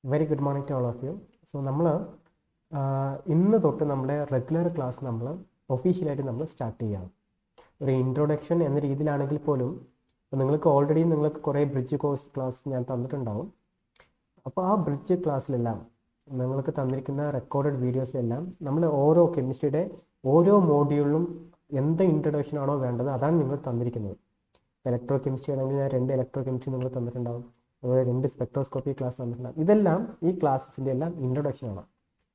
Very good morning to all of you. So, നമ്മൾ ഇന്ന് തൊട്ട് നമ്മുടെ റെഗുലർ ക്ലാസ് നമ്മൾ ഒഫീഷ്യലായിട്ട് നമ്മൾ സ്റ്റാർട്ട് ചെയ്യുകയാണ്. ഒരു ഇൻട്രൊഡക്ഷൻ എന്ന രീതിയിലാണെങ്കിൽ പോലും നിങ്ങൾക്ക് ഓൾറെഡി നിങ്ങൾക്ക് കുറേ ബ്രിഡ്ജ് കോഴ്സ് ക്ലാസ് ഞാൻ തന്നിട്ടുണ്ടാവും. അപ്പോൾ ആ ബ്രിഡ്ജ് ക്ലാസ്സിലെല്ലാം നിങ്ങൾക്ക് തന്നിരിക്കുന്ന റെക്കോർഡഡ് വീഡിയോസിലെല്ലാം നമ്മൾ ഓരോ കെമിസ്ട്രിയുടെ ഓരോ മോഡ്യൂളിലും എന്ത് ഇൻട്രൊഡക്ഷൻ ആണോ വേണ്ടത് അതാണ് നിങ്ങൾ തന്നിരിക്കുന്നത്. ഇലക്ട്രോ കെമിസ്ട്രി ആണെങ്കിൽ ഞാൻ 2 ഇലക്ട്രോ കെമിസ്ട്രി നിങ്ങൾ തന്നിട്ടുണ്ടാവും, അതുപോലെ 2 സ്പെക്ട്രോസ്കോപ്പി ക്ലാസ് തന്നിട്ടുണ്ടാകും. ഇതെല്ലാം ഈ ക്ലാസ്സിൻ്റെ എല്ലാം ഇൻട്രൊഡക്ഷനാണ്.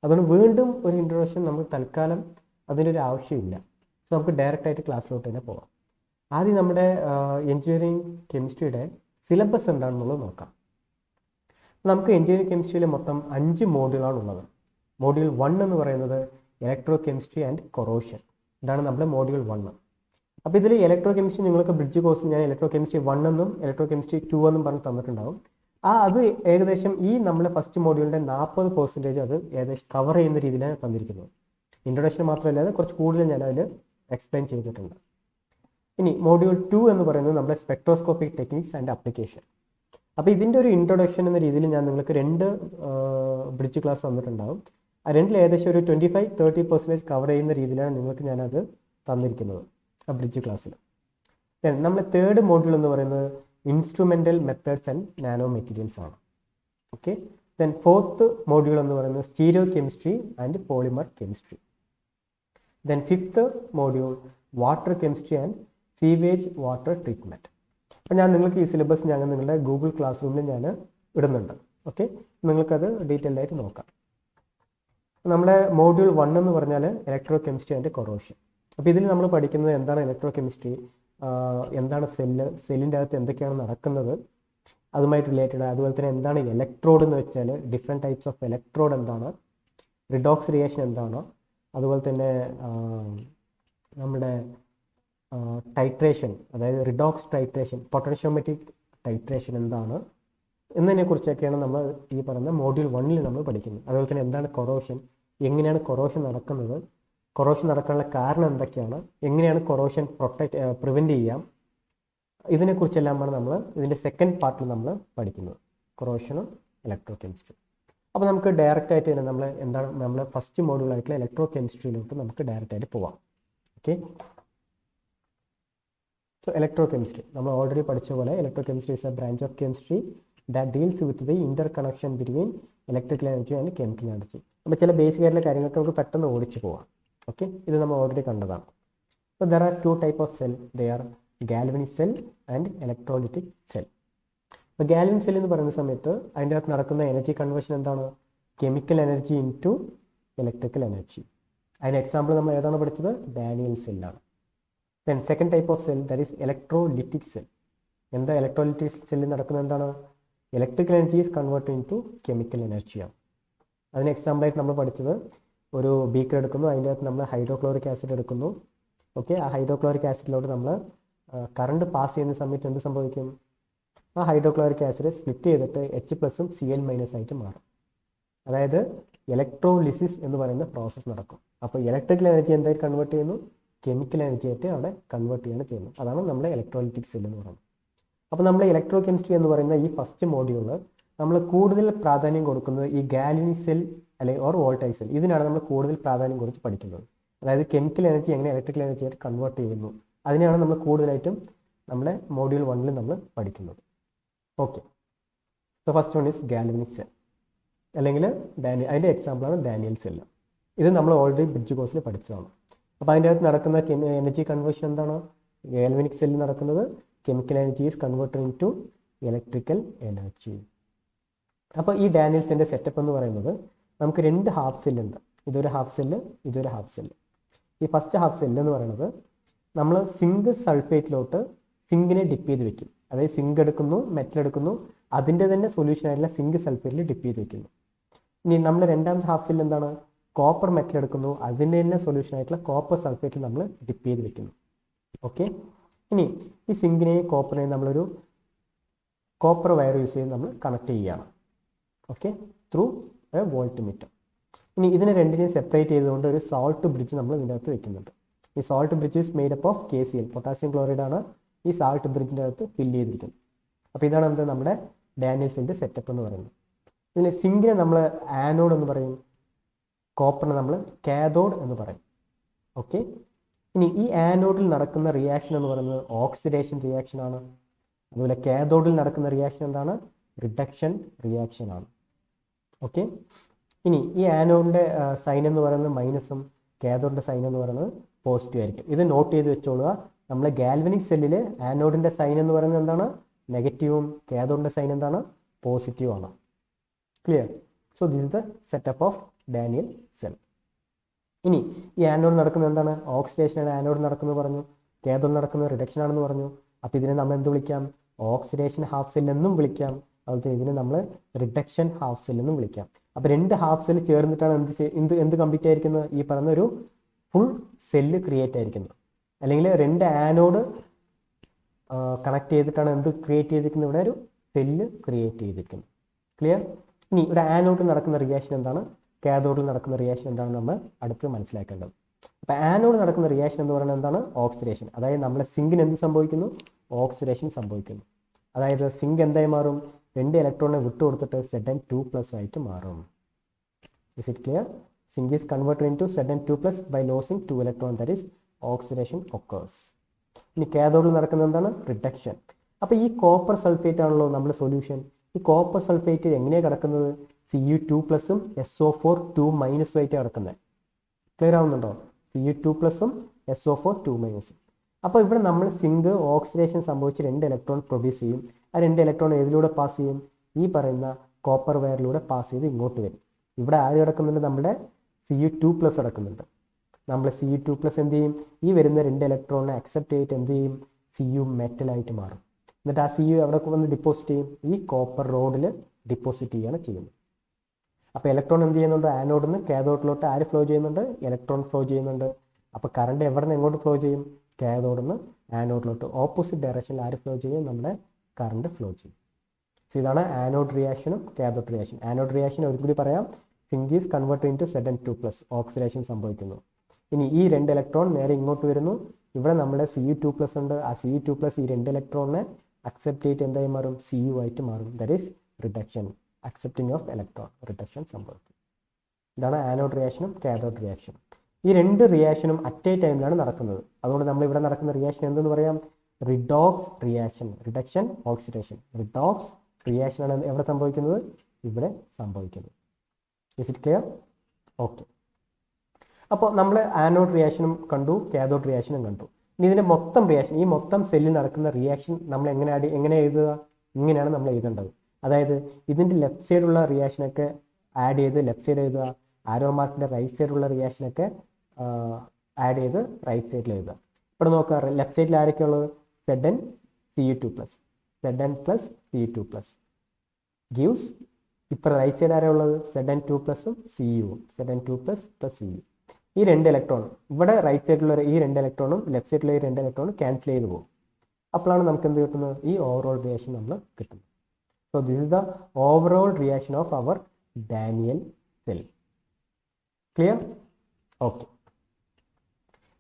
അതുകൊണ്ട് വീണ്ടും ഒരു ഇൻട്രൊഡക്ഷൻ നമുക്ക് തൽക്കാലം അതിൻ്റെ ഒരു ആവശ്യമില്ല. സോ നമുക്ക് ഡയറക്റ്റായിട്ട് ക്ലാസ്സിലോട്ട് തന്നെ പോകാം. ആദ്യം നമ്മുടെ എഞ്ചിനീയറിംഗ് കെമിസ്ട്രിയുടെ സിലബസ് എന്താണെന്നുള്ളത് നോക്കാം. നമുക്ക് എഞ്ചിനീയറിംഗ് കെമിസ്ട്രിയിൽ മൊത്തം 5 മോഡ്യൂളാണ് ഉള്ളത്. മോഡ്യൂൾ 1 എന്ന് പറയുന്നത് ഇലക്ട്രോ കെമിസ്ട്രി ആൻഡ് കൊറോഷൻ. ഇതാണ് നമ്മുടെ മോഡ്യൂൾ 1. അപ്പോൾ ഇതിൽ ഇലക്ട്രോ കെമിസ്ട്രി നിങ്ങൾക്ക് ബ്രിഡ്ജ് കോഴ്സ് ഞാൻ ഇലക്ട്രോ കെമിസ്ട്രി 1 എന്നും ഇലക്ട്രോ കെമിസ്ട്രി 2 എന്നും പറഞ്ഞ് തന്നിട്ടുണ്ടാവും. അത് ഏകദേശം ഈ നമ്മുടെ ഫസ്റ്റ് മോഡ്യൂളിൻ്റെ 40% അത് ഏകദേശം കവർ ചെയ്യുന്ന രീതിയിലാണ് തന്നിരിക്കുന്നത്. ഇൻട്രൊഡക്ഷൻ മാത്രമല്ലാതെ കുറച്ച് കൂടുതൽ ഞാൻ അതിൽ എക്സ്പ്ലെയിൻ ചെയ്തിട്ടുണ്ട്. ഇനി മോഡ്യൂൾ 2 എന്ന് പറയുന്നത് നമ്മുടെ സ്പെക്ട്രോസ്കോപ്പിക് ടെക്നിക്സ് ആൻഡ് ആപ്ലിക്കേഷൻ. അപ്പോൾ ഇതിൻ്റെ ഒരു ഇൻട്രൊഡക്ഷൻ എന്ന രീതിയിൽ ഞാൻ നിങ്ങൾക്ക് 2 ബ്രിഡ്ജ് ക്ലാസ് തന്നിട്ടുണ്ടാവും. ആ രണ്ടിൽ ഏകദേശം ഒരു 25-30% കവർ ചെയ്യുന്ന രീതിയിലാണ് നിങ്ങൾക്ക് ഞാനത് തന്നിരിക്കുന്നത് ആ ബ്രിഡ്ജ് ക്ലാസ്സിൽ. നമ്മൾ തേർഡ് മോഡ്യൂൾ എന്ന് പറയുന്നത് instrumental methods and nano materials ആണ്. ഓക്കെ. ദെൻ ഫോർത്ത് മോഡ്യൂൾ എന്ന് പറയുന്നത് stereo chemistry and polymer chemistry. Then fifth module water chemistry and sewage water treatment. അപ്പോൾ ഞാൻ നിങ്ങൾക്ക് ഈ സിലബസ് ഞാൻ നിങ്ങളുടെ ഗൂഗിൾ ക്ലാസ് റൂമിൽ ഞാൻ ഇടുന്നുണ്ട്. ഓക്കെ, നിങ്ങൾക്കത് ഡീറ്റെയിൽഡ് ആയിട്ട് നോക്കാം. നമ്മുടെ മോഡ്യൂൾ 1 എന്ന് പറഞ്ഞാൽ ഇലക്ട്രോ കെമിസ്ട്രി ആൻഡ് കൊറോഷൻ. അപ്പോൾ ഇതിൽ നമ്മൾ പഠിക്കുന്നത് എന്താണ് ഇലക്ട്രോ കെമിസ്ട്രി, എന്താണ് സെല്ലിൻ്റെ അകത്ത് എന്തൊക്കെയാണ് നടക്കുന്നത് അതുമായിട്ട് റിലേറ്റഡ്. അതുപോലെ തന്നെ എന്താണ് ഇലക്ട്രോഡ് എന്ന് വെച്ചാൽ ഡിഫറെൻറ്റ് ടൈപ്സ് ഓഫ് ഇലക്ട്രോഡ് എന്താണ്, റിഡോക്സ് റിയേഷൻ എന്താണ്, അതുപോലെ തന്നെ നമ്മുടെ ടൈട്രേഷൻ, അതായത് റിഡോക്സ് ടൈട്രേഷൻ, പൊട്ടൻഷ്യോമെട്രിക് ടൈട്രേഷൻ എന്താണ് എന്നതിനെക്കുറിച്ചൊക്കെയാണ് നമ്മൾ ഈ പറയുന്ന മോഡ്യൂൾ 1 നമ്മൾ പഠിക്കുന്നത്. അതുപോലെ തന്നെ എന്താണ് കൊറോഷൻ, എങ്ങനെയാണ് കൊറോഷൻ നടക്കുന്നത്, കൊറോഷൻ നടക്കാനുള്ള കാരണം എന്തൊക്കെയാണ്, എങ്ങനെയാണ് കൊറോഷൻ പ്രിവെൻറ്റ് ചെയ്യാം, ഇതിനെക്കുറിച്ചെല്ലാമാണ് നമ്മൾ ഇതിൻ്റെ സെക്കൻഡ് പാർട്ടിൽ നമ്മൾ പഠിക്കുന്നത്, കൊറോഷനും ഇലക്ട്രോ കെമിസ്ട്രി. അപ്പോൾ നമുക്ക് ഡയറക്റ്റായിട്ട് തന്നെ നമ്മൾ ഫസ്റ്റ് മോഡ്യൂളായിട്ടുള്ള ഇലക്ട്രോ കെമിസ്ട്രിയിലോട്ട് നമുക്ക് ഡയറക്റ്റായിട്ട് പോവാം. ഓക്കെ. സോ ഇലക്ട്രോ കെമിസ്ട്രി നമ്മൾ ഓൾറെഡി പഠിച്ച പോലെ electro chemistry is A branch of chemistry that deals with the Inter connection between electrical energy and chemical energy. അപ്പോൾ ചില ബേസിക് ആയിട്ടുള്ള കാര്യങ്ങൾക്ക് നമുക്ക് പെട്ടെന്ന് ഓടിച്ചു പോവാം. ഓക്കെ, ഇത് നമ്മൾ ഓൾറെഡി കണ്ടതാണ്. അപ്പോൾ there are 2 type of cell. They are galvanic cell and electrolytic cell. അപ്പോൾ ഗാൽവനിക് സെൽ എന്ന് പറയുന്ന സമയത്ത് അതിൻ്റെ അകത്ത് നടക്കുന്ന എനർജി കൺവേർഷൻ എന്താണ്, chemical energy into electrical energy. അതിന് എക്സാമ്പിൾ നമ്മൾ ഏതാണ് പഠിച്ചത്, ഡാനിയൽ സെല്ലാണ്. Then second type of cell that is electrolytic cell. എന്താ ഇലക്ട്രോലിറ്റിക് സെല്ലിൽ നടക്കുന്നത് എന്താണ്, electrical energy is convert into chemical എനർജിയാണ്. അതിന് എക്സാമ്പിളായിട്ട് നമ്മൾ പഠിച്ചത് ഒരു ബീക്കർ എടുക്കുന്നു, അതിൻ്റെ അകത്ത് നമ്മൾ ഹൈഡ്രോക്ലോറിക് ആസിഡ് എടുക്കുന്നു. ഓക്കെ, ആ ഹൈഡ്രോക്ലോറിക് ആസിഡിലോട്ട് നമ്മൾ കറണ്ട് പാസ് ചെയ്യുന്ന സമയത്ത് എന്ത് സംഭവിക്കും, ആ ഹൈഡ്രോക്ലോറിക് ആസിഡ് സ്പ്ലിറ്റ് ചെയ്തിട്ട് H+ഉം Cl- ആയിട്ട് മാറും. അതായത് ഇലക്ട്രോലിസിസ് എന്ന് പറയുന്ന പ്രോസസ്സ് നടക്കും. അപ്പോൾ ഇലക്ട്രിക്കൽ എനർജി എന്തായിട്ട് കൺവേർട്ട് ചെയ്യുന്നു, കെമിക്കൽ എനർജി ആയിട്ട് അവിടെ കൺവേർട്ട് ചെയ്യാണ് ചെയ്യുന്നത്. അതാണ് നമ്മുടെ ഇലക്ട്രോലിറ്റിക് സെൽ എന്ന് പറയുന്നത്. അപ്പോൾ നമ്മൾ ഇലക്ട്രോ കെമിസ്ട്രി എന്ന് പറയുന്ന ഈ ഫസ്റ്റ് മോഡ്യൂളിൽ നമ്മൾ കൂടുതൽ പ്രാധാന്യം കൊടുക്കുന്നത് ഈ ഗാൽവനിക് സെൽ അല്ലെങ്കിൽ ഓർ വോൾട്ടൈക് സെൽ, ഇതിനാണ് നമ്മൾ കൂടുതൽ പ്രാധാന്യം കൊടുത്ത് പഠിക്കുന്നത്. അതായത് കെമിക്കൽ എനർജി എങ്ങനെ ഇലക്ട്രിക്കൽ എനർജി ആയിട്ട് കൺവേർട്ട് ചെയ്യുന്നു, അതിനെയാണ് നമ്മൾ കൂടുതലായിട്ടും നമ്മുടെ മോഡ്യൂൾ 1 നമ്മൾ പഠിക്കുന്നത്. Okay, so first one is galvanic cell അല്ലെങ്കിൽ അതിൻ്റെ എക്സാമ്പിളാണ് ഡാനിയൽ സെൽ. ഇത് നമ്മൾ ഓൾറെഡി ബ്രിഡ്ജ് കോഴ്സിൽ പഠിച്ചതാണ്. അപ്പോൾ അതിൻ്റെ അകത്ത് നടക്കുന്ന എനർജി കൺവേർഷൻ എന്താണ്, ഗാൽവനിക് സെല്ലിൽ നടക്കുന്നത് chemical energy is converted into electrical energy. അപ്പോൾ ഈ ഡാനിയൽ സെല്ലിൻ്റെ സെറ്റപ്പ് എന്ന് പറയുന്നത് നമുക്ക് 2 ഹാഫ് സെല്ലുണ്ട്. ഇതൊരു ഹാഫ് സെല്ല്, ഇതൊരു ഹാഫ് സെല്ല്. ഈ ഫസ്റ്റ് ഹാഫ് സെല്ല് എന്ന് പറയുന്നത് നമ്മൾ സിങ്ക് സൾഫേറ്റിലോട്ട് സിങ്കിനെ ഡിപ്പ് ചെയ്ത് വെക്കും. അതായത് സിങ്ക് എടുക്കുന്നു, മെറ്റൽ എടുക്കുന്നു, അതിൻ്റെ തന്നെ സൊല്യൂഷൻ ആയിട്ടുള്ള സിങ്ക് സൾഫേറ്റിൽ ഡിപ്പ് ചെയ്ത് വെക്കുന്നു. ഇനി നമ്മൾ രണ്ടാമത്തെ ഹാഫ് സെല്ല് എന്താണ്, കോപ്പർ മെറ്റൽ എടുക്കുന്നു, അതിൻ്റെ തന്നെ സൊല്യൂഷൻ ആയിട്ടുള്ള കോപ്പർ സൾഫേറ്റിൽ നമ്മൾ ഡിപ്പ് ചെയ്ത് വെക്കുന്നു. ഓക്കെ, ഇനി ഈ സിങ്കിനെയും കോപ്പറിനെയും നമ്മളൊരു കോപ്പർ വയർ യൂസ് ചെയ്ത് നമ്മൾ കണക്ട് ചെയ്യുകയാണ്. Okay, through A volt meter. ഇനി ഇതിനെ രണ്ടിനെയും സെപ്പറേറ്റ് ചെയ്തുകൊണ്ട് ഒരു സാൾട്ട് ബ്രിഡ്ജ് നമ്മൾ ഇതിൻ്റെ അകത്ത് വെക്കുന്നുണ്ട്. ഈ salt bridge is made up of KCl, potassium chloride ആണ് ഈ സാൾട്ട് ബ്രിഡ്ജിൻ്റെ അകത്ത് ഫില്ല് ചെയ്തിരിക്കുന്നത്. അപ്പോൾ ഇതാണ് നമ്മുടെ ഡാനിയൽ സെല്ലിൻ്റെ സെറ്റപ്പ് എന്ന് പറയുന്നത്. ഇതിൽ സിങ്കിനെ നമ്മൾ ആനോഡ് എന്ന് പറയും, കോപ്പറിനെ നമ്മൾ കാഥോഡ് എന്ന് പറയും. ഓക്കെ, ഇനി ഈ ആനോഡിൽ നടക്കുന്ന റിയാക്ഷൻ എന്ന് പറയുന്നത് ഓക്സിഡേഷൻ റിയാക്ഷൻ ആണ്. അതുപോലെ കാഥോഡിൽ നടക്കുന്ന റിയാക്ഷൻ എന്താണ്? റിഡക്ഷൻ റിയാക്ഷൻ ആണ്. ഓക്കെ, ഇനി ഈ ആനോഡിൻ്റെ സൈൻ എന്ന് പറയുന്നത് മൈനസും കാഥോഡിൻ്റെ സൈൻ എന്ന് പറയുന്നത് പോസിറ്റീവ് ആയിരിക്കും. ഇത് നോട്ട് ചെയ്ത് വെച്ചോളുക. നമ്മൾ ഗാൽവനിക് സെല്ലിൽ ആനോഡിൻ്റെ സൈൻ എന്ന് പറയുന്നത് എന്താണ്? നെഗറ്റീവും കാഥോഡിൻ്റെ സൈൻ എന്താണ്? പോസിറ്റീവ് ആണ്. Clear? So this is the setup of Daniel cell. ഇനി ഈ ആനോഡ് നടക്കുന്നത് എന്താണ്? ഓക്സിഡേഷനാണ് ആനോഡ് നടക്കുന്നത് പറഞ്ഞു, കാഥോഡ് നടക്കുന്നത് റിഡക്ഷൻ ആണെന്ന് പറഞ്ഞു. അപ്പോൾ ഇതിനെ നമ്മൾ എന്ത് വിളിക്കാം? ഓക്സിഡേഷൻ ഹാഫ് സെൽ എന്നും വിളിക്കാം. അതുപോലെ ഇതിനെ നമ്മൾ റിഡക്ഷൻ ഹാഫ് സെൽ എന്നും വിളിക്കാം. അപ്പോൾ രണ്ട് ഹാഫ് സെൽ ചേർന്നിട്ടാണ് എന്ത് കംപ്ലീറ്റ് ആയിരിക്കുന്നത്? ഈ പറയുന്ന ഒരു ഫുൾ സെല്ല് ക്രിയേറ്റ് ആയിരിക്കുന്നത്. അല്ലെങ്കിൽ രണ്ട് ആനോഡ് കണക്ട് ചെയ്തിട്ടാണ് എന്ത് ക്രിയേറ്റ് ചെയ്തിരിക്കുന്നത്? ഇവിടെ ഒരു സെല്ല് ക്രിയേറ്റ് ചെയ്തിരിക്കുന്നത്. ക്ലിയർ? ഇനി ഇവിടെ ആനോഡിൽ നടക്കുന്ന റിയാക്ഷൻ എന്താണ്, കാഥോഡിൽ നടക്കുന്ന റിയാക്ഷൻ എന്താണ് നമ്മൾ അടുത്ത് മനസ്സിലാക്കേണ്ടത്. അപ്പോൾ ആനോഡ് നടക്കുന്ന റിയാക്ഷൻ എന്ന് പറയുന്നത് എന്താണ്? ഓക്സിഡേഷൻ. അതായത് നമ്മുടെ സിങ്കിന് എന്ത് സംഭവിക്കുന്നു? ഓക്സിഡേഷൻ സംഭവിക്കുന്നു. അതായത് സിങ്ക് എന്തായി മാറും? രണ്ട് ഇലക്ട്രോണിനെ വിട്ടുകൊടുത്തിട്ട് Zn2+ ആയിട്ട് മാറും. Is it clear? Zinc is converted into Zn2+ by losing 2 electrons, that is oxidation occurs. ഇനി കാഥോഡിൽ നടക്കുന്നത് എന്താണ്? റിഡക്ഷൻ. അപ്പോൾ ഈ കോപ്പർ സൾഫേറ്റ് ആണല്ലോ നമ്മുടെ സൊല്യൂഷൻ. ഈ കോപ്പർ സൾഫേറ്റ് എങ്ങനെയാണ് കിടക്കുന്നത്? Cu2+ഉം SO4 2- ആയിട്ട് കിടക്കുന്നത്. ക്ലിയർ ആവുന്നുണ്ടോ? Cu2+ഉം SO4 2-. അപ്പോൾ ഇവിടെ നമ്മൾ സിങ്ക് ഓക്സിഡേഷൻ സംഭവിച്ച് 2 ഇലക്ട്രോൺ പ്രൊഡ്യൂസ് ചെയ്യും. ആ 2 ഇലക്ട്രോൺ ഏതിലൂടെ പാസ് ചെയ്യും? ഈ പറയുന്ന കോപ്പർ വയറിലൂടെ പാസ് ചെയ്ത് ഇങ്ങോട്ട് വരും. ഇവിടെ ആര് കിടക്കുന്നുണ്ട്? നമ്മുടെ Cu2+ കിടക്കുന്നുണ്ട്. നമ്മൾ Cu2+ എന്ത് ചെയ്യും? ഈ വരുന്ന 2 ഇലക്ട്രോണിനെ അക്സെപ്റ്റ് ചെയ്തിട്ട് എന്ത് ചെയ്യും? Cu മെറ്റലായിട്ട് മാറും. എന്നിട്ട് ആ Cu എവിടെ വന്ന് ഡിപ്പോസിറ്റ് ചെയ്യും? ഈ കോപ്പർ റോഡിൽ ഡിപ്പോസിറ്റ് ചെയ്യുകയാണ് ചെയ്യുന്നത്. അപ്പോൾ ഇലക്ട്രോൺ എന്ത് ചെയ്യുന്നുണ്ട്? ആനോഡിൽ നിന്ന് കാഥോഡിലോട്ട് ആര് ഫ്ലോ ചെയ്യുന്നുണ്ട്? ഇലക്ട്രോൺ ഫ്ലോ ചെയ്യുന്നുണ്ട്. അപ്പോൾ കറണ്ട് എവിടെ നിന്ന് എങ്ങോട്ട് ഫ്ലോ ചെയ്യും? കാഥോഡിൽ നിന്ന് ആനോഡിലോട്ട് ഓപ്പോസിറ്റ് ഡയറക്ഷനിൽ ആര് ഫ്ലോ ചെയ്യും? നമ്മുടെ കറണ്ട് ഫ്ലോ ചെയ്യും. സോ ഇതാണ് ആനോഡ് റിയാക്ഷനും കാഥോഡ് റിയാക്ഷൻ. ആനോഡ് റിയാക്ഷൻ ഒരു കൂടി പറയാം, zinc is converted into Zn2+, oxidation സംഭവിക്കുന്നു. ഇനി ഈ 2 ഇലക്ട്രോൺ നേരെ ഇങ്ങോട്ട് വരുന്നു. ഇവിടെ നമ്മുടെ Cu2+ ഉണ്ട്. ആ Cu2+ ഈ 2 ഇലക്ട്രോണിനെ അക്സെപ്റ്റ് ചെയ്തിട്ട് എന്തായി മാറും? Cu ആയിട്ട് മാറും. That is reduction, accepting of electron, reduction സംഭവിക്കും. ഇതാണ് ആനോഡ് റിയാക്ഷനും കാഥോഡ് റിയാക്ഷനും. ഈ 2 റിയാക്ഷനും അറ്റ് എ ടൈമിലാണ് നടക്കുന്നത്. അതുകൊണ്ട് നമ്മൾ ഇവിടെ നടക്കുന്ന റിയാക്ഷൻ എന്തെന്ന് പറയാം? Redox reaction. Reduction, oxidation. Redox reaction ആണ് എവിടെ സംഭവിക്കുന്നത്? ഇവിടെ സംഭവിക്കുന്നത്. Is it clear? ഓക്കെ. അപ്പോൾ നമ്മൾ ആനോഡ് റിയാക്ഷനും കണ്ടു, കാഥോഡ് റിയാക്ഷനും കണ്ടു. ഇനി ഇതിൻ്റെ മൊത്തം റിയാക്ഷൻ, ഈ മൊത്തം സെല്ലിൽ നടക്കുന്ന റിയാക്ഷൻ നമ്മൾ എങ്ങനെ എഴുതുക? ഇങ്ങനെയാണ് നമ്മൾ എഴുതേണ്ടത്. അതായത് ഇതിൻ്റെ ലെഫ്റ്റ് സൈഡുള്ള റിയാക്ഷനൊക്കെ ആഡ് ചെയ്ത് ലെഫ്റ്റ് സൈഡ് എഴുതുക, ആരോ മാർക്കിൻ്റെ റൈറ്റ് സൈഡുള്ള റിയാക്ഷനൊക്കെ ആഡ് ചെയ്ത് റൈറ്റ് സൈഡിൽ എഴുതുക. ഇവിടെ നോക്കുക, ലെഫ്റ്റ് സൈഡിൽ ആരൊക്കെ ഉള്ളത്? Zn Cu2+, Zn+Cu2+ gives. ഇപ്പോൾ റൈറ്റ് സൈഡ് ആരാ ഉള്ളത്? Zn2+ഉം Cuവും. Zn2+ Cu. ഈ 2 ഇലക്ട്രോൺ ഇവിടെ റൈറ്റ് സൈഡിലുള്ള ഈ 2 ഇലക്ട്രോണും ലെഫ്റ്റ് സൈഡിലുള്ള ഈ 2 ഇലക്ട്രോണും ക്യാൻസൽ ചെയ്ത് പോകും. അപ്പോഴാണ് നമുക്ക് എന്ത് കിട്ടുന്നത്? ഈ ഓവറോൾ റിയാക്ഷൻ നമ്മൾ കിട്ടുന്നത്. So this is the overall reaction of our Daniell cell. Clear? Okay.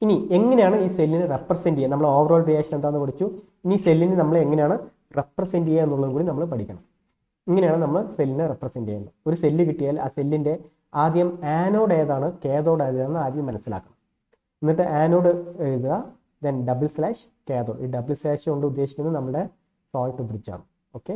ഇനി എങ്ങനെയാണ് ഈ സെല്ലിനെ റെപ്രസെൻറ്റ് ചെയ്യുക? നമ്മൾ ഓവറോൾ റിയാക്ഷൻ എന്താണെന്ന് പഠിച്ചു. ഇനി സെല്ലിനെ നമ്മൾ എങ്ങനെയാണ് റെപ്രസെൻറ്റ് ചെയ്യുക എന്നുള്ളതും കൂടി നമ്മൾ പഠിക്കണം. ഇങ്ങനെയാണ് നമ്മൾ സെല്ലിനെ റെപ്രസെൻറ്റ് ചെയ്യുന്നത്. ഒരു സെല്ല് കിട്ടിയാൽ ആ സെല്ലിൻ്റെ ആദ്യം ആനോഡ് ഏതാണ്, കാഥോഡ് ഏതാണെന്ന് ആദ്യം മനസ്സിലാക്കണം. എന്നിട്ട് ആനോഡ് എഴുതുക, ദെൻ /കാഥോഡ്. ഈ / കൊണ്ട് ഉദ്ദേശിക്കുന്നത് നമ്മുടെ സോൾട്ട് ബ്രിഡ്ജാണ്. ഓക്കെ.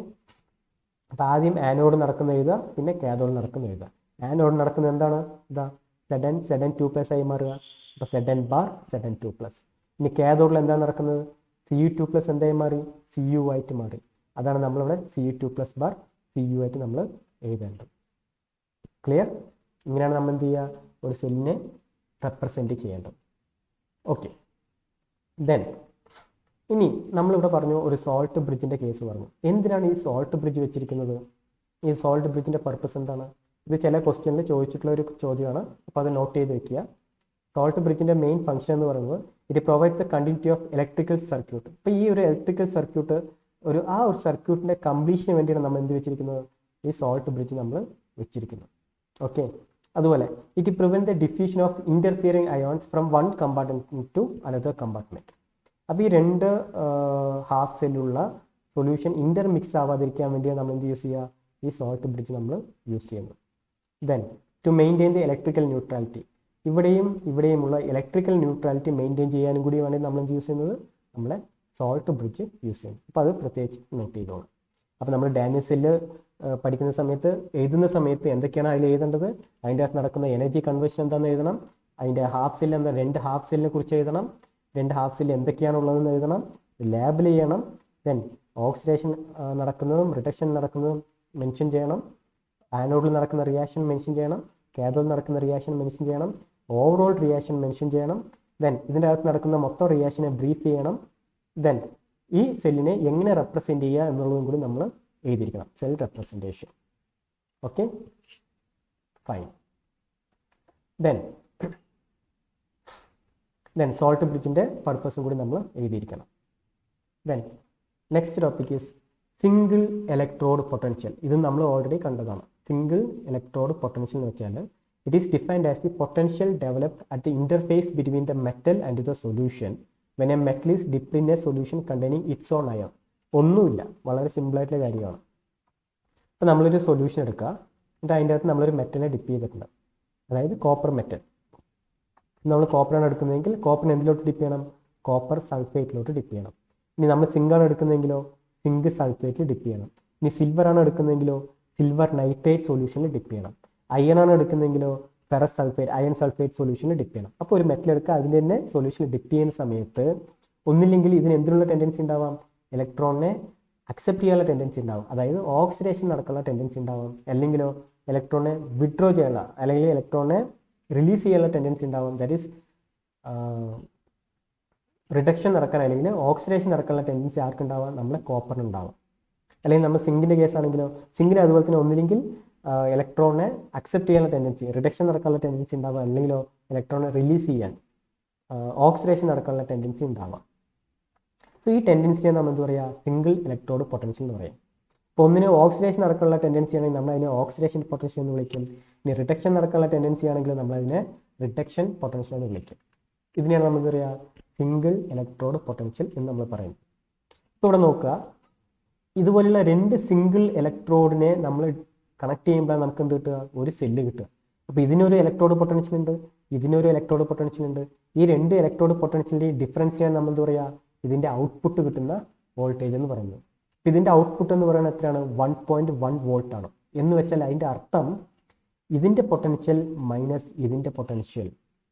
അപ്പോൾ ആദ്യം ആനോഡ് നടക്കുന്ന എഴുതുക, പിന്നെ കാഥോഡ് നടക്കുന്ന എഴുതുക. ആനോഡ് നടക്കുന്നത് എന്താണ്? ഇതാ Zn2+ ആയി മാറുക. അപ്പോൾ Zn⁻Zn2+. ഇനി കാഥോഡിൽ എന്താണ് നടക്കുന്നത്? Cu2+ എന്തായി മാറി? Cu ആയിട്ട് മാറി. അതാണ് നമ്മളിവിടെ Cu2+/ Cu ആയിട്ട് നമ്മൾ എഴുതേണ്ടത്. ക്ലിയർ? ഇങ്ങനെയാണ് നമ്മൾ എന്ത് ചെയ്യുക? ഒരു സെല്ലിനെ റെപ്രസെൻറ്റ് ചെയ്യേണ്ടത്. ഓക്കെ. ദെൻ ഇനി നമ്മളിവിടെ പറഞ്ഞു ഒരു സോൾട്ട് ബ്രിഡ്ജിൻ്റെ കേസ് പറഞ്ഞു. എന്തിനാണ് ഈ സോൾട്ട് ബ്രിഡ്ജ് വെച്ചിരിക്കുന്നത്? ഈ സോൾട്ട് ബ്രിഡ്ജിൻ്റെ പർപ്പസ് എന്താണ്? ഇത് ചില ക്വസ്റ്റ്യനിൽ ചോദിച്ചിട്ടുള്ള ഒരു ചോദ്യമാണ്. അപ്പോൾ അത് നോട്ട് ചെയ്ത് വെക്കുക. സോൾട്ട് ബ്രിഡ്ജിൻ്റെ മെയിൻ ഫംഗ്ഷൻ എന്ന് പറയുന്നത് it provide the continuity of electrical circuit. ഇപ്പോൾ ഈ ഒരു ഇലക്ട്രിക്കൽ സർക്യൂട്ട് ഒരു സർക്യൂട്ടിൻ്റെ കംപ്ലീഷന് വേണ്ടിയാണ് നമ്മൾ എന്ത് വെച്ചിരിക്കുന്നത്? ഈ സോൾട്ട് ബ്രിഡ്ജ് നമ്മൾ വെച്ചിരിക്കുന്നത്. ഓക്കെ. അതുപോലെ it prevent the diffusion of interfering ions from one compartment to another compartment. അപ്പോൾ ഈ 2 ഹാഫ് സെല്ലുള്ള സൊല്യൂഷൻ ഇൻ്റർമിക്സ് ആവാതിരിക്കാൻ വേണ്ടിയാണ് നമ്മൾ എന്ത് യൂസ് ചെയ്യുക? ഈ സോൾട്ട് ബ്രിഡ്ജ് നമ്മൾ യൂസ് ചെയ്യുന്നത്. Then to maintain the electrical neutrality, ഇവിടെയുമുള്ള ഇലക്ട്രിക്കൽ ന്യൂട്രാലിറ്റി മെയിൻറ്റെയിൻ ചെയ്യാനും കൂടി വേണമെങ്കിൽ നമ്മൾ എന്ത് യൂസ് ചെയ്യുന്നത്, നമ്മളെ സോൾട്ട് ബ്രിഡ്ജ് യൂസ് ചെയ്യുന്നു. അപ്പോൾ അത് പ്രത്യേകിച്ച് നോട്ട് ചെയ്തോളൂ. അപ്പോൾ നമ്മൾ ഡാനിയൽ സെല്ല് പഠിക്കുന്ന സമയത്ത് എഴുതുന്ന സമയത്ത് എന്തൊക്കെയാണ് അതിൽ എഴുതേണ്ടത്, അതിൻ്റെ അകത്ത് നടക്കുന്ന എനർജി കൺവേർഷൻ എന്താണെന്ന് എഴുതണം, അതിൻ്റെ ഹാഫ് സെല്ല് എന്താ, 2 ഹാഫ് സെല്ലിനെ കുറിച്ച് എഴുതണം, 2 ഹാഫ് സെല്ല് എന്തൊക്കെയാണുള്ളതെന്ന് എഴുതണം, ലേബിൾ ചെയ്യണം. ദെൻ ഓക്സിഡേഷൻ നടക്കുന്നതും റിഡക്ഷൻ നടക്കുന്നതും മെൻഷൻ ചെയ്യണം, ആനോഡിൽ നടക്കുന്ന റിയാക്ഷൻ മെൻഷൻ ചെയ്യണം, കാഥോഡിൽ നടക്കുന്ന റിയാക്ഷൻ മെൻഷൻ ചെയ്യണം, ഓവറോൾ റിയാക്ഷൻ മെൻഷൻ ചെയ്യണം. ദെൻ ഇതിൻ്റെ അകത്ത് നടക്കുന്ന മൊത്തം റിയാക്ഷനെ ബ്രീഫ് ചെയ്യണം. ദെൻ ഈ സെല്ലിനെ എങ്ങനെ റെപ്രസെൻറ്റ് ചെയ്യുക എന്നുള്ളതും കൂടി നമ്മൾ എഴുതിയിരിക്കണം, cell representation. Okay, fine. Then salt ബ്രിഡ്ജിൻ്റെ പർപ്പസും കൂടി നമ്മൾ എഴുതിയിരിക്കണം. Then next topic is single electrode potential. ഇത് നമ്മൾ ഓൾറെഡി കണ്ടതാണ്. സിംഗിൾ ഇലക്ട്രോഡ് പൊട്ടൻഷ്യൽ എന്ന് വെച്ചാൽ it is defined as the potential developed at the interface between the metal and the solution when a metal is dipped in a solution containing its own ion. ഒന്നുമില്ല, വളരെ സിമ്പിളായിട്ടുള്ള കാര്യമാണ്. അപ്പോൾ നമ്മളൊരു solution എടുക്കുക, എന്നിട്ട് അതിൻ്റെ അകത്ത് നമ്മളൊരു മെറ്റലിനെ ഡിപ്പ് ചെയ്തിട്ടുണ്ട്, അതായത് കോപ്പർ മെറ്റൽ. നമ്മൾ കോപ്പറാണ് എടുക്കുന്നതെങ്കിൽ കോപ്പറിന് എന്തിലോട്ട് ഡിപ്പ് ചെയ്യണം, കോപ്പർ സൾഫേറ്റിലോട്ട് ഡിപ്പ് ചെയ്യണം. ഇനി നമ്മൾ സിങ്കാണ് എടുക്കുന്നതെങ്കിലോ സിങ്ക് സൾഫേറ്റിൽ ഡിപ്പ് ചെയ്യണം. ഇനി സിൽവറാണ് എടുക്കുന്നതെങ്കിലോ സിൽവർ നൈട്രേറ്റ് സൊല്യൂഷനിൽ ഡിപ്പ് ചെയ്യണം. അയണാണ് എടുക്കുന്നതെങ്കിലോ ഫെറസ് സൾഫേറ്റ് അയൺ സൾഫേറ്റ് സൊല്യൂഷനിൽ ഡിപ്പ് ചെയ്യണം. അപ്പോൾ ഒരു മെറ്റൽ എടുക്കുക, അതിൻ്റെ തന്നെ സൊല്യൂഷനിൽ ഡിപ്പ് ചെയ്യുന്ന സമയത്ത് ഒന്നില്ലെങ്കിൽ ഇതിന് എന്തിനുള്ള ടെൻഡൻസി ഉണ്ടാവാം, ഇലക്ട്രോണിനെ അക്സെപ്റ്റ് ചെയ്യാനുള്ള ടെൻഡൻസി ഉണ്ടാവും, അതായത് ഓക്സിഡേഷൻ നടക്കാനുള്ള ടെൻഡൻസി ഉണ്ടാവും. അല്ലെങ്കിലോ ഇലക്ട്രോണിനെ വിഡ്രോ ചെയ്യാനുള്ള അല്ലെങ്കിൽ ഇലക്ട്രോണിനെ റിലീസ് ചെയ്യാനുള്ള ടെൻഡൻസി ഉണ്ടാവും. ദാറ്റ് ഈസ് റിഡക്ഷൻ നടക്കാൻ അല്ലെങ്കിൽ ഓക്സിഡേഷൻ നടക്കാനുള്ള ടെൻഡൻസി ആർക്കുണ്ടാവാം, നമ്മളെ കോപ്പറിനുണ്ടാവും. അല്ലെങ്കിൽ നമ്മൾ സിങ്കിൻ്റെ കേസാണെങ്കിലോ സിങ്കിന് അതുപോലെ തന്നെ ഒന്നില്ലെങ്കിൽ ഇലക്ട്രോണിനെ അക്സെപ്റ്റ് ചെയ്യാനുള്ള ടെൻഡൻസി റിഡക്ഷൻ നടക്കാനുള്ള ടെൻഡൻസി ഉണ്ടാവാം, അല്ലെങ്കിലോ ഇലക്ട്രോണിനെ റിലീസ് ചെയ്യാൻ ഓക്സിഡേഷൻ നടക്കാനുള്ള ടെൻഡൻസി ഉണ്ടാവാം. സോ ഈ ടെൻഡൻസിനെ നമ്മൾ എന്ത് പറയുക, സിംഗിൾ ഇലക്ട്രോഡ് പൊട്ടൻഷ്യൽ എന്ന് പറയും. ഇപ്പോൾ ഒന്നിന് ഓക്സിഡേഷൻ നടക്കാനുള്ള ടെൻഡൻസി ആണെങ്കിൽ നമ്മൾ അതിനെ ഓക്സിഡേഷൻ പൊട്ടൻഷ്യൽ എന്ന് വിളിക്കും. ഇനി റിഡക്ഷൻ നടക്കാനുള്ള ടെൻഡൻസി ആണെങ്കിൽ നമ്മളതിനെ റിഡക്ഷൻ പൊട്ടൻഷ്യൽ എന്ന് വിളിക്കും. ഇതിനെയാണ് നമ്മൾ എന്താ പറയുക, സിംഗിൾ ഇലക്ട്രോഡ് പൊട്ടൻഷ്യൽ എന്ന് നമ്മൾ പറയും. ഇപ്പോൾ ഇവിടെ നോക്കുക, ഇതുപോലെയുള്ള 2 സിംഗിൾ ഇലക്ട്രോഡിനെ നമ്മൾ കണക്ട് ചെയ്യുമ്പോൾ നമുക്ക് എന്ത് കിട്ടുക, ഒരു സെല്ല് കിട്ടുക. അപ്പോൾ ഇതിനൊരു ഇലക്ട്രോഡ് പൊട്ടൻഷ്യൽ ഉണ്ട്, ഇതിനൊരു ഇലക്ട്രോഡ് പൊട്ടൻഷ്യൽ ഉണ്ട്. ഈ 2 ഇലക്ട്രോഡ് പൊട്ടൻഷ്യലിൻ്റെ ഡിഫറൻസിനാണ് നമ്മൾ എന്താ പറയുക, ഇതിൻ്റെ ഔട്ട്പുട്ട് കിട്ടുന്ന വോൾട്ടേജ് എന്ന് പറയുന്നത്. അപ്പോൾ ഇതിൻ്റെ ഔട്ട്പുട്ട് എന്ന് പറയുന്നത് എത്രയാണ്, 1.1 വോൾട്ട് ആണ്. എന്ന് വെച്ചാൽ അതിൻ്റെ അർത്ഥം ഇതിൻ്റെ പൊട്ടൻഷ്യൽ മൈനസ് ഇതിൻ്റെ പൊട്ടൻഷ്യൽ,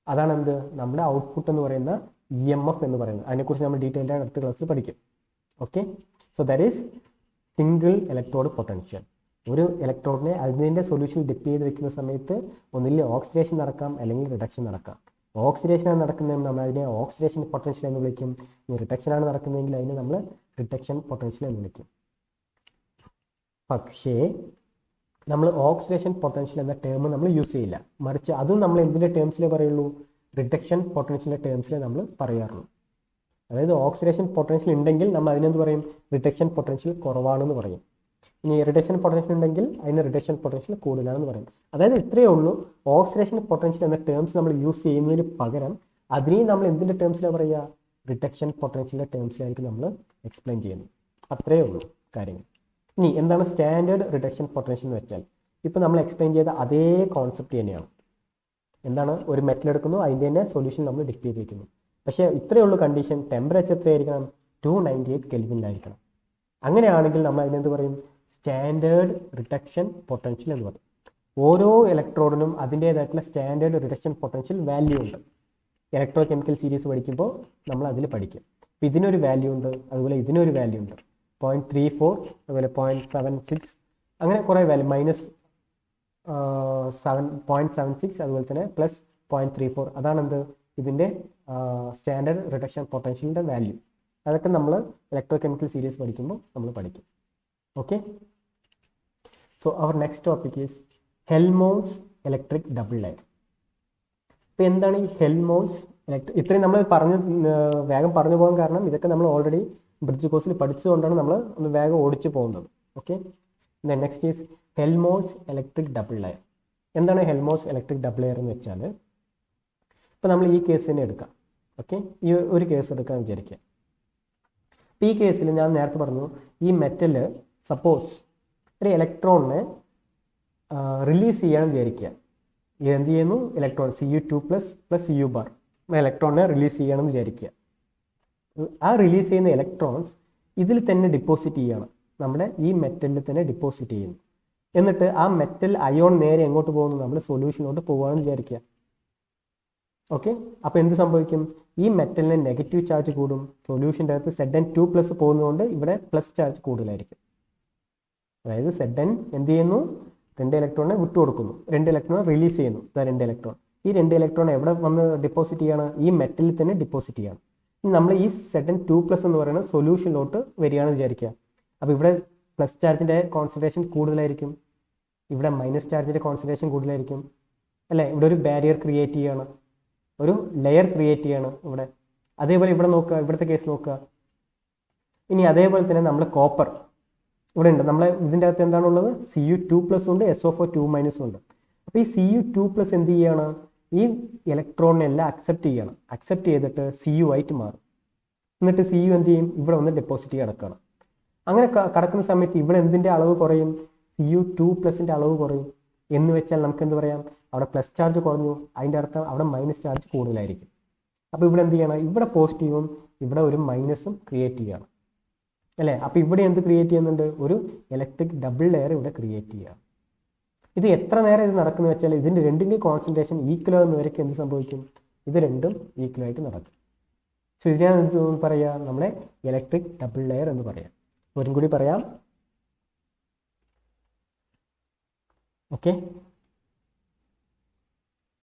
അതാണ് എന്ത് നമ്മുടെ ഔട്ട്പുട്ട് എന്ന് പറയുന്ന EMF എന്ന് പറയുന്നത്. അതിനെക്കുറിച്ച് നമ്മൾ ഡീറ്റെയിൽഡ് ആയിട്ട് അടുത്ത ക്ലാസ്സിൽ പഠിക്കും. Okay, so that is single electrode potential. ഒരു ഇലക്ട്രോഡിനെ അതിൻ്റെ സൊല്യൂഷൻ ഡിപ്പ് ചെയ്ത് വെക്കുന്ന സമയത്ത് ഒന്നിൽ ഓക്സിഡേഷൻ നടക്കാം അല്ലെങ്കിൽ റിഡക്ഷൻ നടക്കാം. ഓക്സിഡേഷനാണ് നടക്കുന്നതെങ്കിൽ നമ്മൾ അതിനെ ഓക്സിഡേഷൻ പൊട്ടൻഷ്യൽ എന്ന് വിളിക്കും. ഈ റിഡക്ഷനാണ് നടക്കുന്നതെങ്കിൽ അതിനെ നമ്മൾ റിഡക്ഷൻ പൊട്ടൻഷ്യൽ എന്ന് വിളിക്കും. പക്ഷേ നമ്മൾ ഓക്സിഡേഷൻ പൊട്ടൻഷ്യൽ എന്ന ടേം നമ്മൾ യൂസ് ചെയ്യില്ല, മറിച്ച് അതും നമ്മൾ എന്തിൻ്റെ ടേംസിലേ പറയുള്ളൂ, റിഡക്ഷൻ പൊട്ടൻഷ്യലിൻ്റെ ടേംസിലേ നമ്മൾ പറയാറുള്ളൂ. അതായത് ഓക്സിഡേഷൻ പൊട്ടൻഷ്യൽ ഉണ്ടെങ്കിൽ നമ്മൾ അതിനെന്ത് പറയും, റിഡക്ഷൻ പൊട്ടൻഷ്യൽ കുറവാണെന്ന് പറയും. ഇനി റിഡക്ഷൻ പൊട്ടൻഷ്യൽ ഉണ്ടെങ്കിൽ അതിന് റിഡക്ഷൻ പൊട്ടൻഷ്യൽ കൂടുതലാണെന്ന് പറയും. അതായത് ഇത്രയേ ഉള്ളൂ, ഓക്സിഡേഷൻ പൊട്ടൻഷ്യൽ എന്ന ടേംസ് നമ്മൾ യൂസ് ചെയ്യുന്നതിന് പകരം അതിനെയും നമ്മൾ എന്തിൻ്റെ ടേംസിലാണ് പറയുക, റിഡക്ഷൻ പൊട്ടൻഷ്യലിൻ്റെ ടേംസിലായിരിക്കും നമ്മൾ എക്സ്പ്ലെയിൻ ചെയ്യുന്നത്. അത്രയേ ഉള്ളൂ കാര്യങ്ങൾ. ഇനി എന്താണ് സ്റ്റാൻഡേർഡ് റിഡക്ഷൻ പൊട്ടൻഷ്യൽ എന്ന് വെച്ചാൽ, ഇപ്പോൾ നമ്മൾ എക്സ്പ്ലെയിൻ ചെയ്ത അതേ കോൺസെപ്റ്റ് തന്നെയാണ്. എന്താണ്, ഒരു മെറ്റൽ എടുക്കുന്നു, അതിൻ്റെ തന്നെ സൊല്യൂഷൻ നമ്മൾ ഡിപ്പ് ചെയ്ത് വയ്ക്കുന്നു. പക്ഷേ ഇത്രയേ ഉള്ളൂ കണ്ടീഷൻ, ടെമ്പറേച്ചർ എത്രയായിരിക്കണം, 298 കെൽവിനിലായിരിക്കണം. അങ്ങനെയാണെങ്കിൽ നമ്മൾ അതിനെന്ത് പറയും, സ്റ്റാൻഡേർഡ് റിഡക്ഷൻ പൊട്ടൻഷ്യൽ എന്ന് പറയും. ഓരോ ഇലക്ട്രോഡിനും അതിൻ്റേതായിട്ടുള്ള സ്റ്റാൻഡേർഡ് റിഡക്ഷൻ പൊട്ടൻഷ്യൽ വാല്യൂ ഉണ്ട്. ഇലക്ട്രോ കെമിക്കൽ സീരീസ് പഠിക്കുമ്പോൾ നമ്മൾ അതിൽ പഠിക്കും. അപ്പോൾ ഇതിനൊരു വാല്യൂ ഉണ്ട്, അതുപോലെ ഇതിനൊരു വാല്യൂ ഉണ്ട്, 0.34, അതുപോലെ 0.76, അങ്ങനെ കുറേ വാല്യൂ, -7.76, അതുപോലെ തന്നെ +0.34, അതാണെന്ത് ഇതിൻ്റെ സ്റ്റാൻഡേർഡ് റിഡക്ഷൻ പൊട്ടൻഷ്യലിൻ്റെ വാല്യൂ. അതൊക്കെ നമ്മൾ ഇലക്ട്രോ കെമിക്കൽ സീരീസ് പഠിക്കുമ്പോൾ നമ്മൾ പഠിക്കും. Okay, so our next topic is Helmholtz electric double layer. ഇപ്പോൾ എന്താണ് ഈ ഹെൽമോൾട്ട്സ് ഇലക്ട്രിക്, ഇത്രയും നമ്മൾ വേഗം പറഞ്ഞു പോകാൻ കാരണം ഇതൊക്കെ നമ്മൾ ഓൾറെഡി ബ്രിഡ്ജ് കോഴ്സിൽ പഠിച്ചതുകൊണ്ടാണ് നമ്മൾ ഒന്ന് വേഗം ഓടിച്ചു പോകുന്നത്. Okay, next is Helmholtz electric double layer. എന്താണ് ഹെൽമോൾട്ട്സ് ഇലക്ട്രിക് ഡബിൾ ലെയർ എന്ന് വെച്ചാൽ, ഇപ്പോൾ നമ്മൾ ഈ കേസ് തന്നെ എടുക്കാം. ഓക്കെ, ഈ ഒരു കേസ് എടുക്കാൻ വിചാരിക്കുക. അപ്പോൾ ഈ കേസിൽ ഞാൻ നേരത്തെ പറഞ്ഞു, ഈ മെറ്റൽ സപ്പോസ് ഒരു ഇലക്ട്രോണിനെ റിലീസ് ചെയ്യണം വിചാരിക്കുക. എന്ത് ചെയ്യുന്നു? Electron Cu2 plus Cu bar ഇലക്ട്രോണിനെ റിലീസ് ചെയ്യണമെന്ന് വിചാരിക്കുക. ആ റിലീസ് ചെയ്യുന്ന ഇലക്ട്രോൺസ് ഇതിൽ തന്നെ ഡിപ്പോസിറ്റ് ചെയ്യണം, നമ്മുടെ ഈ മെറ്റലിൽ തന്നെ ഡിപ്പോസിറ്റ് ചെയ്യുന്നു. എന്നിട്ട് ആ മെറ്റൽ അയോൺ നേരെ എങ്ങോട്ട് പോകുന്നു? നമ്മൾ സൊല്യൂഷനിലോട്ട് പോകുകയാണെന്ന് വിചാരിക്കുക. ഓക്കെ, അപ്പോൾ എന്ത് സംഭവിക്കും? ഈ മെറ്റലിന് നെഗറ്റീവ് ചാർജ് കൂടും. സൊല്യൂഷൻ്റെ അകത്ത് Zn2+ പോകുന്നതുകൊണ്ട് ഇവിടെ പ്ലസ് ചാർജ് കൂടുതലായിരിക്കും. അതായത് Zn എന്ത് ചെയ്യുന്നു? 2 ഇലക്ട്രോണിനെ വിട്ടുകൊടുക്കുന്നു, 2 ഇലക്ട്രോൺ റിലീസ് ചെയ്യുന്നു. 2 ഇലക്ട്രോൺ, ഈ 2 ഇലക്ട്രോൺ എവിടെ വന്ന് ഡിപ്പോസിറ്റ് ചെയ്യണം? ഈ മെറ്റലിൽ തന്നെ ഡിപ്പോസിറ്റ് ചെയ്യണം. ഇനി നമ്മൾ ഈ Zn2+ എന്ന് പറയുന്നത് സൊല്യൂഷനിലോട്ട് വരികയാണെന്ന് വിചാരിക്കുക. അപ്പോൾ ഇവിടെ പ്ലസ് ചാർജിൻ്റെ കോൺസെൻട്രേഷൻ കൂടുതലായിരിക്കും, ഇവിടെ മൈനസ് ചാർജിൻ്റെ കോൺസെൻട്രേഷൻ കൂടുതലായിരിക്കും അല്ലേ? ഇവിടെ ഒരു ബാരിയർ ക്രിയേറ്റ് ചെയ്യാണ്, ഒരു ലെയർ ക്രിയേറ്റ് ചെയ്യാണ് ഇവിടെ. അതേപോലെ ഇവിടെ നോക്കുക, ഇവിടുത്തെ കേസ് നോക്കുക. ഇനി അതേപോലെ തന്നെ നമ്മൾ കോപ്പർ ഇവിടെ ഉണ്ട്. നമ്മൾ ഇതിൻ്റെ അകത്ത് എന്താണുള്ളത്? Cu2+ ഉണ്ട്, SO4 ഉണ്ട്. അപ്പോൾ ഈ Cu2+ എന്ത് ചെയ്യാണ്? ഈ ഇലക്ട്രോണിനെല്ലാം അക്സെപ്റ്റ് ചെയ്യണം. അക്സെപ്റ്റ് ചെയ്തിട്ട് Cu ആയിട്ട് മാറും. എന്നിട്ട് Cu എന്ത് ചെയ്യും? ഇവിടെ ഒന്ന് ഡെപ്പോസിറ്റ് കിടക്കണം. അങ്ങനെ കിടക്കുന്ന സമയത്ത് ഇവിടെ എന്തിൻ്റെ അളവ് കുറയും? Cu2+ൻ്റെ അളവ് കുറയും. എന്ന് വെച്ചാൽ നമുക്ക് എന്ത് പറയാം? അവിടെ പ്ലസ് ചാർജ് കുറഞ്ഞു, അതിൻ്റെ അർത്ഥം അവിടെ മൈനസ് ചാർജ് കൂടുതലായിരിക്കും. അപ്പോൾ ഇവിടെ എന്ത് ചെയ്യണം? ഇവിടെ പോസിറ്റീവും ഇവിടെ ഒരു മൈനസും ക്രിയേറ്റ് ചെയ്യണം അല്ലേ? അപ്പോൾ ഇവിടെ എന്ത് ക്രിയേറ്റ് ചെയ്യുന്നുണ്ട്? ഒരു ഇലക്ട്രിക് ഡബിൾ ലെയർ ഇവിടെ ക്രിയേറ്റ് ചെയ്യുക. ഇത് എത്ര നേരം ഇത് നടക്കുന്നത് വെച്ചാൽ ഇതിൻ്റെ രണ്ടിൻ്റെയും കോൺസെൻട്രേഷൻ ഈക്വൽ ആകുന്നവരൊക്കെ എന്ത് സംഭവിക്കും? ഇത് രണ്ടും ഈക്വൽ ആയിട്ട് നടക്കും. സോ ഇതിനാണ് എന്ത് പറയുക? നമ്മളെ ഇലക്ട്രിക് ഡബിൾ ലെയർ എന്ന് പറയാം. ഒരും കൂടി പറയാം. ഓക്കെ.